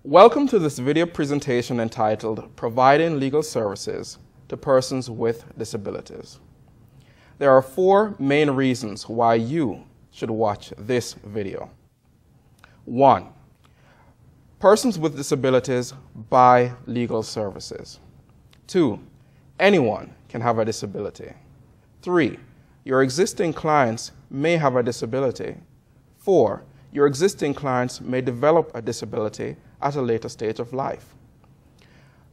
Welcome to this video presentation entitled Providing Legal Services to Persons with Disabilities. There are four main reasons why you should watch this video. 1. Persons with disabilities buy legal services. 2. Anyone can have a disability. 3. Your existing clients may have a disability. 4. Your existing clients may develop a disability at a later stage of life.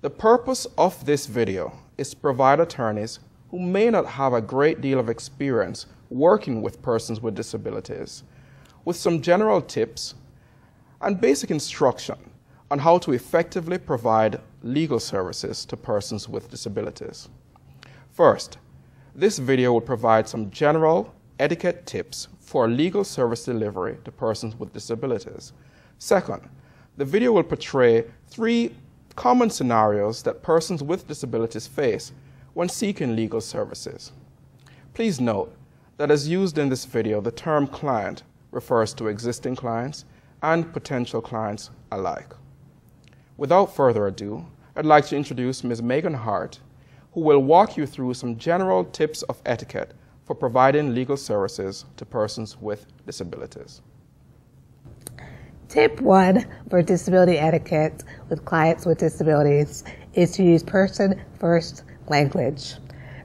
The purpose of this video is to provide attorneys who may not have a great deal of experience working with persons with disabilities with some general tips and basic instruction on how to effectively provide legal services to persons with disabilities. First, this video will provide some general etiquette tips for legal service delivery to persons with disabilities. Second, the video will portray 3 common scenarios that persons with disabilities face when seeking legal services. Please note that as used in this video, the term client refers to existing clients and potential clients alike. Without further ado, I'd like to introduce Ms. Megan Hart, who will walk you through some general tips of etiquette for providing legal services to persons with disabilities. Tip 1 for disability etiquette with clients with disabilities is to use person-first language.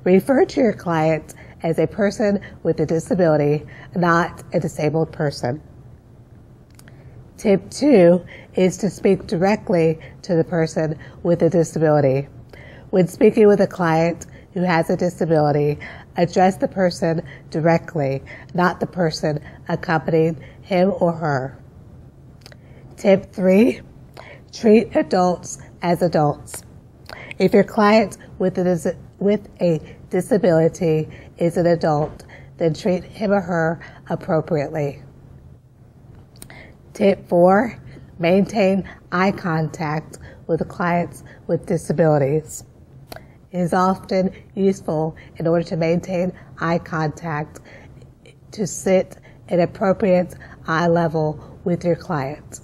Refer to your client as a person with a disability, not a disabled person. Tip 2 is to speak directly to the person with a disability. When speaking with a client who has a disability, address the person directly, not the person accompanying him or her. Tip 3, treat adults as adults. If your client with a disability is an adult, then treat him or her appropriately. Tip 4, maintain eye contact with clients with disabilities. It is often useful in order to maintain eye contact to sit at appropriate eye level with your client.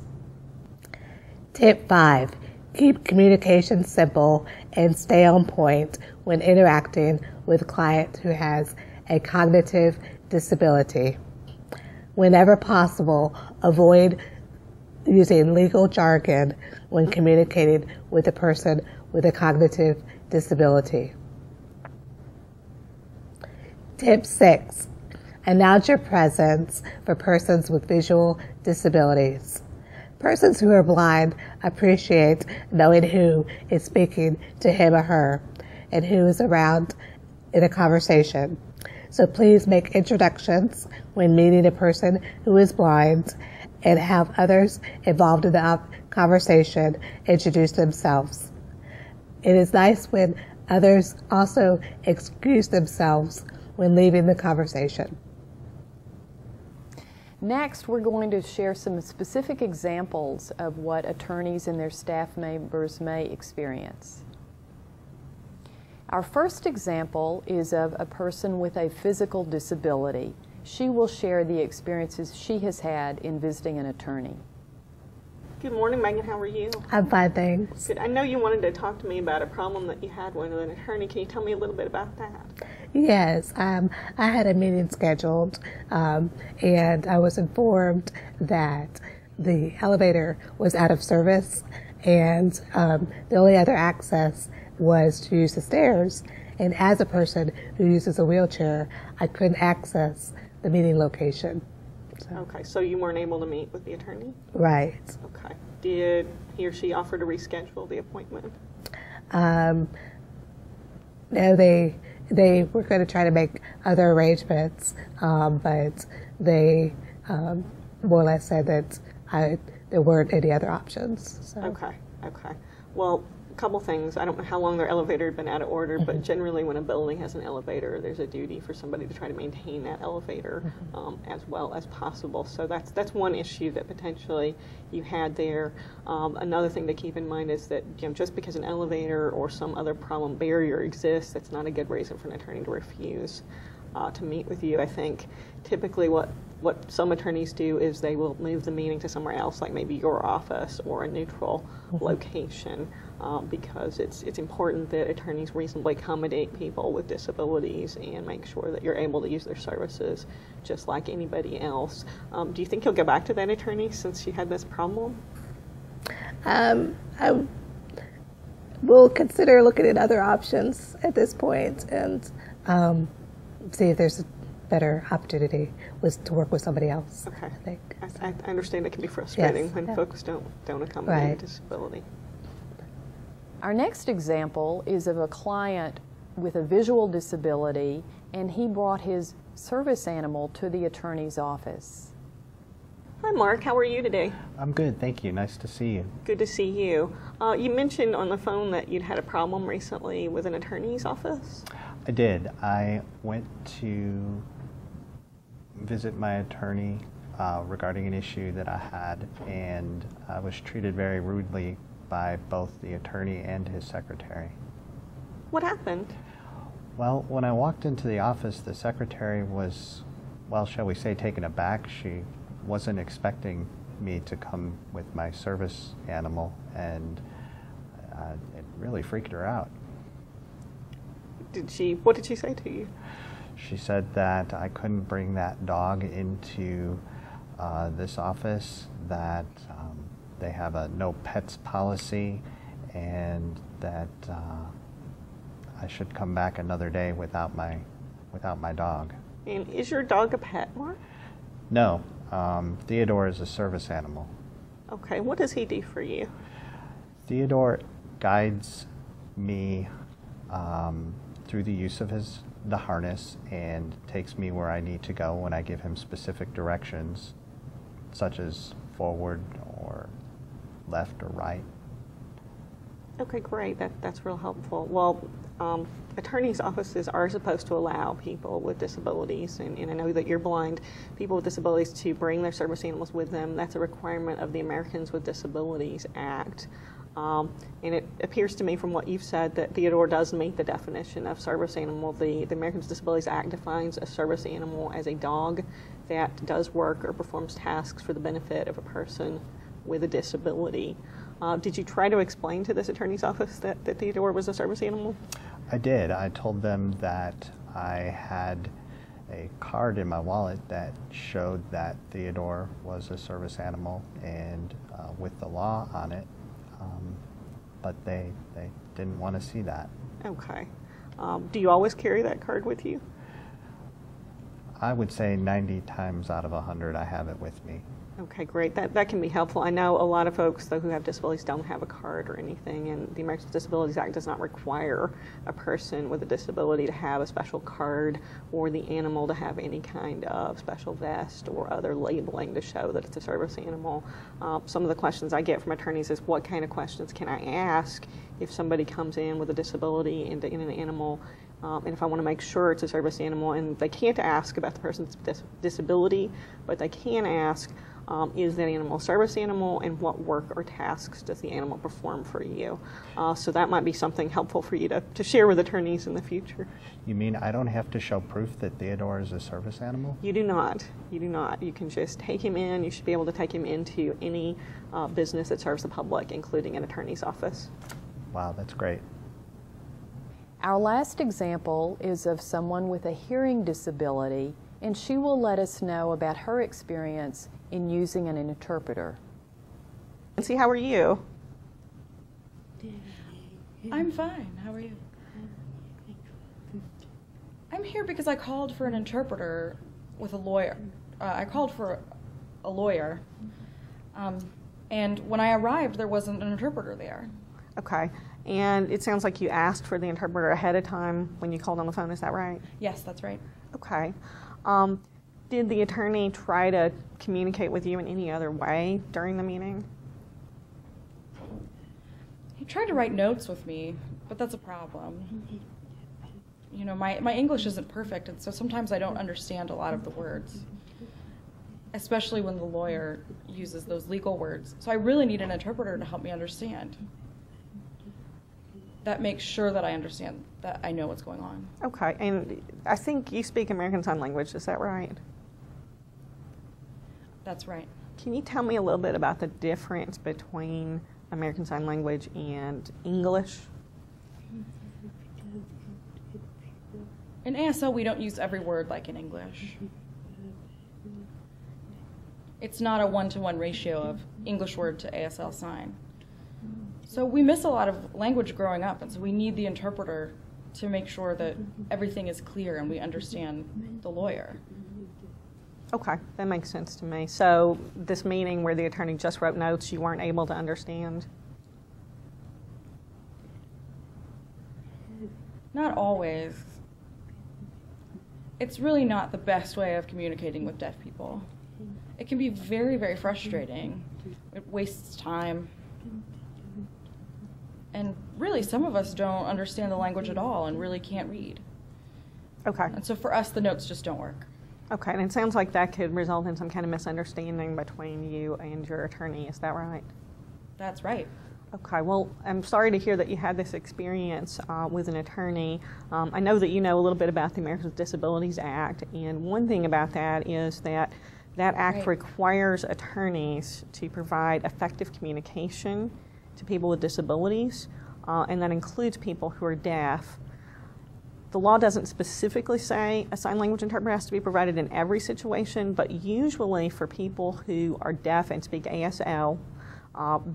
Tip 5, keep communication simple and stay on point when interacting with a client who has a cognitive disability. Whenever possible, avoid using legal jargon when communicating with a person with a cognitive disability. Tip 6, announce your presence for persons with visual disabilities. Persons who are blind appreciate knowing who is speaking to him or her and who is around in a conversation. So please make introductions when meeting a person who is blind and have others involved in the conversation introduce themselves. It is nice when others also excuse themselves when leaving the conversation. Next, we're going to share some specific examples of what attorneys and their staff members may experience. Our first example is of a person with a physical disability. She will share the experiences she has had in visiting an attorney. Good morning, Megan. How are you? I'm fine, thanks. Good. I know you wanted to talk to me about a problem that you had with an attorney. Can you tell me a little bit about that? Yes, I had a meeting scheduled, and I was informed that the elevator was out of service, and the only other access was to use the stairs. And as a person who uses a wheelchair, I couldn't access the meeting location. So. Okay, so you weren't able to meet with the attorney? Right. Okay. Did he or she offer to reschedule the appointment? No, they were going to try to make other arrangements, but they more or less said that there weren't any other options. So. Okay. Well, a couple things. I don't know how long their elevator had been out of order, but generally when a building has an elevator, there's a duty for somebody to try to maintain that elevator as well as possible. So that's one issue that potentially you had there. Another thing to keep in mind is that just because an elevator or some other problem barrier exists, that's not a good reason for an attorney to refuse to meet with you. I think typically what some attorneys do is they will move the meeting to somewhere else, like maybe your office or a neutral location, because it's important that attorneys reasonably accommodate people with disabilities and make sure that you're able to use their services just like anybody else. Do you think you'll go back to that attorney since you had this problem? I will consider looking at other options at this point and see if there's a better opportunity to work with somebody else. Okay. I think. I understand it can be frustrating Yes. when folks don't accommodate a disability. Our next example is of a client with a visual disability, and he brought his service animal to the attorney's office. Hi, Mark. How are you today? I'm good, thank you. Nice to see you. Good to see you. You mentioned on the phone that you'd had a problem recently with an attorney's office. I did. I went to visit my attorney regarding an issue that I had, and I was treated very rudely by both the attorney and his secretary. What happened? Well, when I walked into the office, the secretary was, well, shall we say, taken aback. She wasn't expecting me to come with my service animal, and it really freaked her out. What did she say to you? She said that I couldn't bring that dog into this office, that they have a no pets policy, and that I should come back another day without my dog. And is your dog a pet, Mark? No, Theodore is a service animal. Okay, what does he do for you? Theodore guides me through the use of the harness and takes me where I need to go when I give him specific directions, such as forward or left or right. Okay, great. That's real helpful. Well, attorneys' offices are supposed to allow people with disabilities, and I know that you're blind, people with disabilities to bring their service animals with them. That's a requirement of the Americans with Disabilities Act. And it appears to me from what you've said that Theodore does meet the definition of service animal. The Americans with Disabilities Act defines a service animal as a dog that does work or performs tasks for the benefit of a person with a disability. Did you try to explain to this attorney's office that Theodore was a service animal? I did. I told them that I had a card in my wallet that showed that Theodore was a service animal and with the law on it, but they didn't want to see that. Okay. Do you always carry that card with you? I would say 90 times out of 100 I have it with me. Okay, great. That can be helpful. I know a lot of folks, though, who have disabilities don't have a card or anything, and the Americans with Disabilities Act does not require a person with a disability to have a special card or the animal to have any kind of special vest or other labeling to show that it's a service animal. Some of the questions I get from attorneys is, what kind of questions can I ask if somebody comes in with a disability and an animal, and if I want to make sure it's a service animal? And they can't ask about the person's disability, but they can ask, is that animal a service animal, and what work or tasks does the animal perform for you? So that might be something helpful for you to share with attorneys in the future. You mean I don't have to show proof that Theodore is a service animal? You do not. You do not. You can just take him in. You should be able to take him into any business that serves the public, including an attorney's office. Wow, that's great. Our last example is of someone with a hearing disability, and she will let us know about her experience in using an interpreter. Nancy, how are you? I'm fine. How are you? I'm here because I called for an interpreter with a lawyer. I called for a lawyer, and when I arrived, there wasn't an interpreter there. Okay. And it sounds like you asked for the interpreter ahead of time when you called on the phone. Is that right? Yes, that's right. Okay. Did the attorney try to communicate with you in any other way during the meeting? He tried to write notes with me, but that's a problem. You know, my English isn't perfect, and so sometimes I don't understand a lot of the words, especially when the lawyer uses those legal words. So I really need an interpreter to help me understand. that makes sure that I understand, that I know what's going on. Okay, and I think you speak American Sign Language, is that right? That's right. Can you tell me a little bit about the difference between American Sign Language and English? In ASL, we don't use every word like in English. It's not a one-to-one ratio of English word to ASL sign. So we miss a lot of language growing up, and so we need the interpreter to make sure that everything is clear and we understand the lawyer. Okay, that makes sense to me. So this meeting where the attorney just wrote notes you weren't able to understand? Not always. It's really not the best way of communicating with deaf people. It can be very, very frustrating. It wastes time. And really, some of us don't understand the language at all and really can't read. Okay. And so for us, the notes just don't work. Okay, and it sounds like that could result in some kind of misunderstanding between you and your attorney, is that right? That's right. Okay, well, I'm sorry to hear that you had this experience with an attorney. I know that you know a little bit about the Americans with Disabilities Act, and one thing about that is that that act requires attorneys to provide effective communication to people with disabilities, and that includes people who are deaf. The law doesn't specifically say a sign language interpreter has to be provided in every situation, but usually for people who are deaf and speak ASL,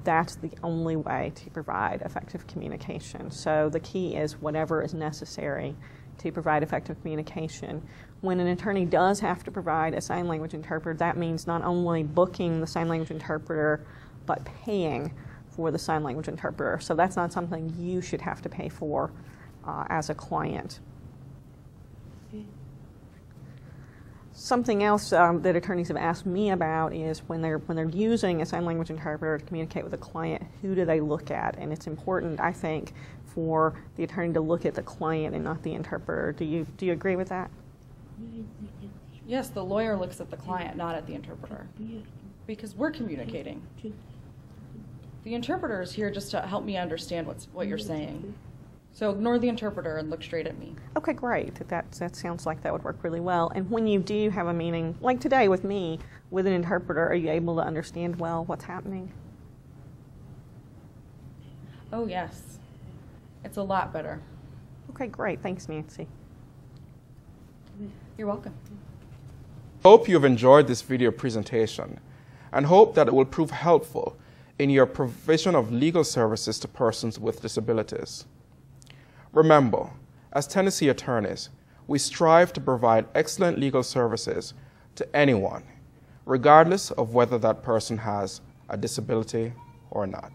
that's the only way to provide effective communication. So the key is whatever is necessary to provide effective communication. When an attorney does have to provide a sign language interpreter, that means not only booking the sign language interpreter, but paying for the sign language interpreter. So that's not something you should have to pay for as a client. Something else that attorneys have asked me about is when they're using a sign language interpreter to communicate with a client, who do they look at? And it's important, I think, for the attorney to look at the client and not the interpreter. Do you agree with that? Yes, the lawyer looks at the client, not at the interpreter, because we're communicating. The interpreter is here just to help me understand what you're saying. So ignore the interpreter and look straight at me. Okay, great. That sounds like that would work really well. And when you do have a meeting, like today with me, with an interpreter, are you able to understand well what's happening? Oh, yes. It's a lot better. Okay, great. Thanks, Nancy. You're welcome. Hope you've enjoyed this video presentation and hope that it will prove helpful in your provision of legal services to persons with disabilities. Remember, as Tennessee attorneys, we strive to provide excellent legal services to anyone, regardless of whether that person has a disability or not.